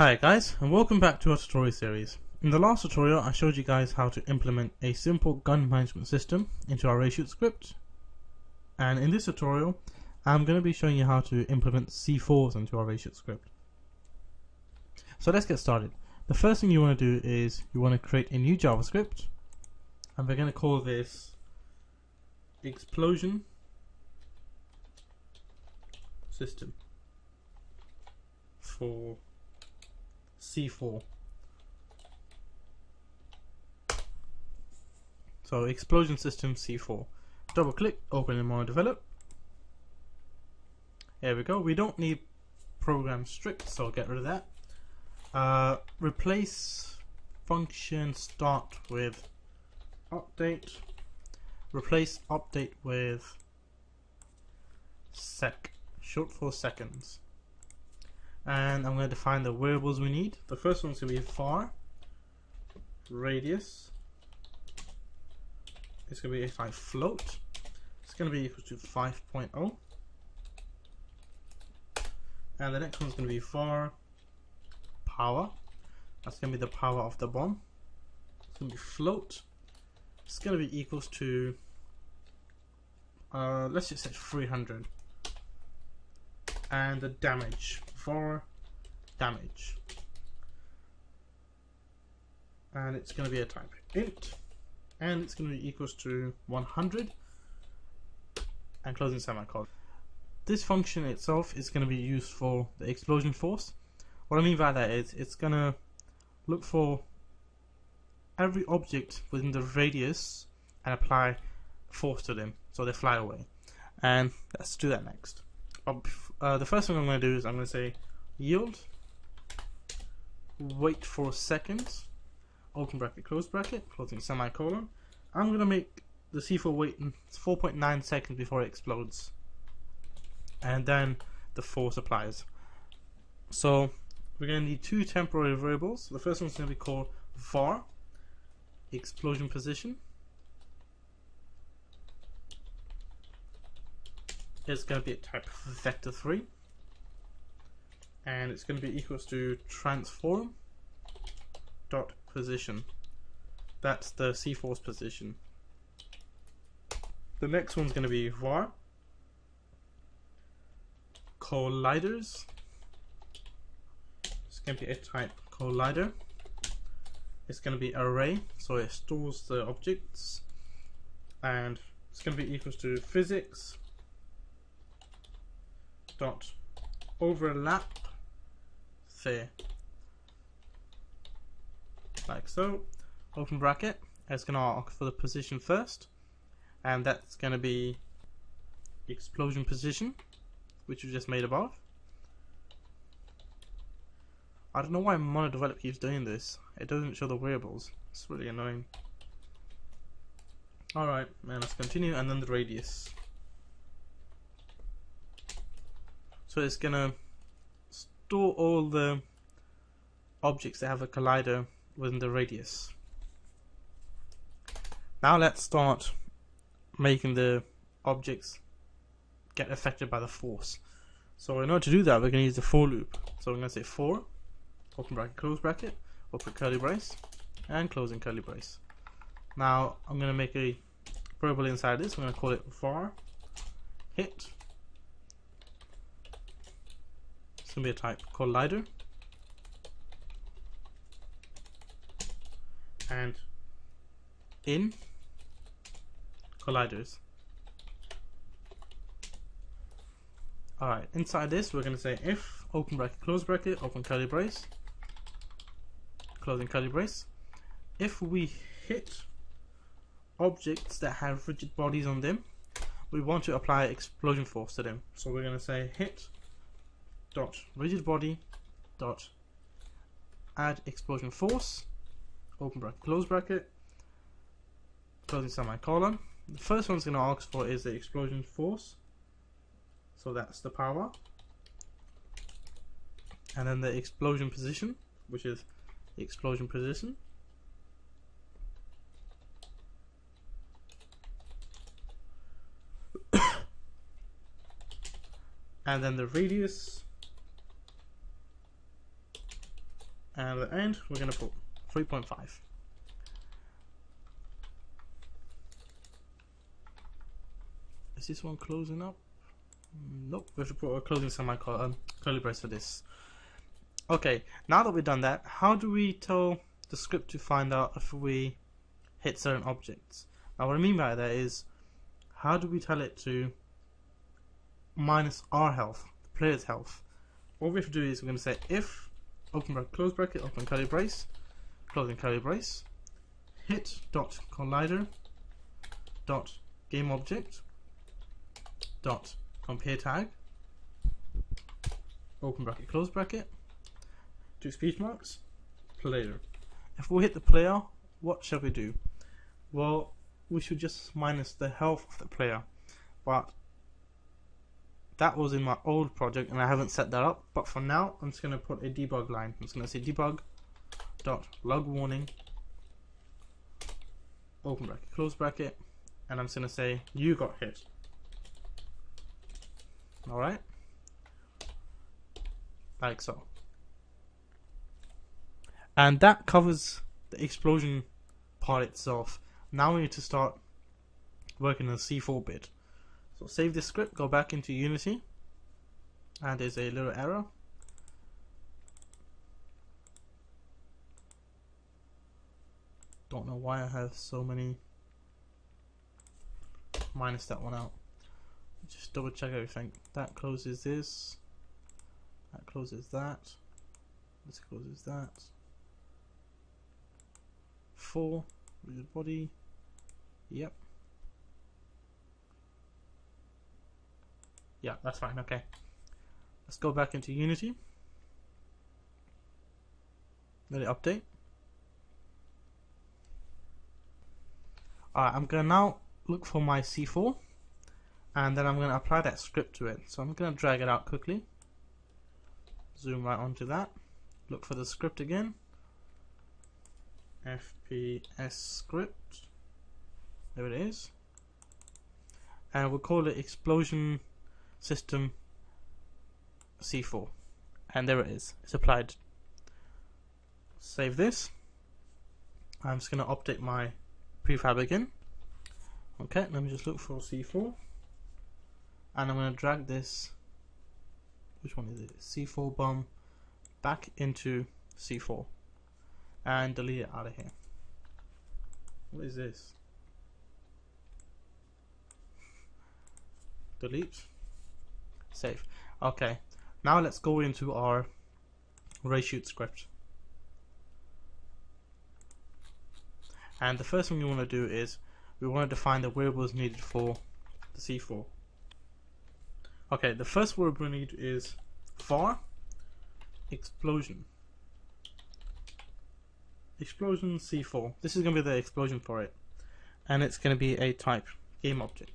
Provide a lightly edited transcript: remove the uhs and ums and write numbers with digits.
Hi guys, and welcome back to our tutorial series. In the last tutorial I showed you guys how to implement a simple gun management system into our RayShoot script, and in this tutorial I'm going to be showing you how to implement C4s into our RayShoot script. So let's get started. The first thing you want to do is you want to create a new JavaScript, and we're going to call this explosion system for C4. So explosion system C4. Double click, open in more, develop. There we go. We don't need program strict, so get rid of that. Replace function start with update. Replace update with sec, short for seconds. And I'm going to define the variables we need. The first one's going to be var radius. It's going to be a type float. It's going to be equal to 5.0. And the next one's going to be var power. That's going to be the power of the bomb. It's going to be float. It's going to be equals to let's just say 300. And the damage, var damage, and it's going to be a type int, and it's going to be equals to 100 and closing semicolon. This function itself is going to be used for the explosion force. What I mean by that is it's going to look for every object within the radius and apply force to them so they fly away, and let's do that next. The first thing I'm going to do is I'm going to say yield, wait for seconds, open bracket, closing semicolon. I'm going to make the C4 wait 4.9 seconds before it explodes, and then the force applies. So we're going to need two temporary variables. The first one's going to be called var explosion position. It's going to be a type vector3, and it's going to be equals to transform dot position. That's the C4's position. The next one's going to be var colliders. It's going to be a type collider. It's going to be array, so it stores the objects, and it's going to be equals to physics dot overlap there, like so. Open bracket. It's going to ask for the position first, and that's going to be explosion position, which we just made above. I don't know why MonoDevelop keeps doing this. It doesn't show the variables. It's really annoying. Alright, and let's continue, and then the radius. So it's gonna store all the objects that have a collider within the radius. Now let's start making the objects get affected by the force. So in order to do that, we're gonna use the for loop. So I'm gonna say for, open bracket, open curly brace, and closing curly brace. Now I'm gonna make a variable inside this. I'm gonna call it var hit. It's going to be a type collider, and in colliders. Alright, inside this we're going to say if open bracket, open curly brace, closing curly brace. If we hit objects that have rigid bodies on them, we want to apply explosion force to them. So we're going to say hit dot rigid body dot add explosion force, open bracket, closing semicolon. The first one's going to ask for is the explosion force, so that's the power, and then the explosion position, which is the explosion position, and then the radius and at the end we're going to put 3.5. Is this one closing up? Nope, we have to put a closing curly brace for this. Okay, now that we've done that, how do we tell the script to find out if we hit certain objects? Now what I mean by that is, how do we tell it to minus our health, the player's health? What we have to do is we're going to say if, open bracket, close bracket, open curly brace, closing curly brace, hit dot collider dot game object dot compare tag, open bracket, close bracket, two speech marks, player. If we hit the player, what shall we do? Well, we should just minus the health of the player, but that was in my old project and I haven't set that up. But for now, I'm just going to put a debug line. I'm just going to say debug dot log warning, open bracket, close bracket, and I'm just going to say you got hit. Alright, like so. And that covers the explosion part itself. Now we need to start working on the C4 bit. So save this script, go back into Unity, and there's a little error. Don't know why I have so many. Minus that one out. Just double check everything. That closes this. That closes that. This closes that. 4. Rigid body. Yep. Yeah, that's fine. Okay. Let's go back into Unity. Let it update. Alright, I'm going to now look for my C4. And then I'm going to apply that script to it. So I'm going to drag it out quickly. Zoom right onto that. Look for the script again. FPS script. There it is. And we'll call it explosion system C4. And there it is. It's applied. Save this. I'm just going to update my prefab again. Okay, let me just look for C4. And I'm going to drag this, which one is it? C4 bomb back into C4 and delete it out of here. What is this? Delete. Save. Okay, now let's go into our reshoot script. And the first thing we want to do is we want to define the variables needed for the C4. Okay, the first variable we need is var explosion. Explosion C4. This is going to be the explosion for it. And it's going to be a type game object.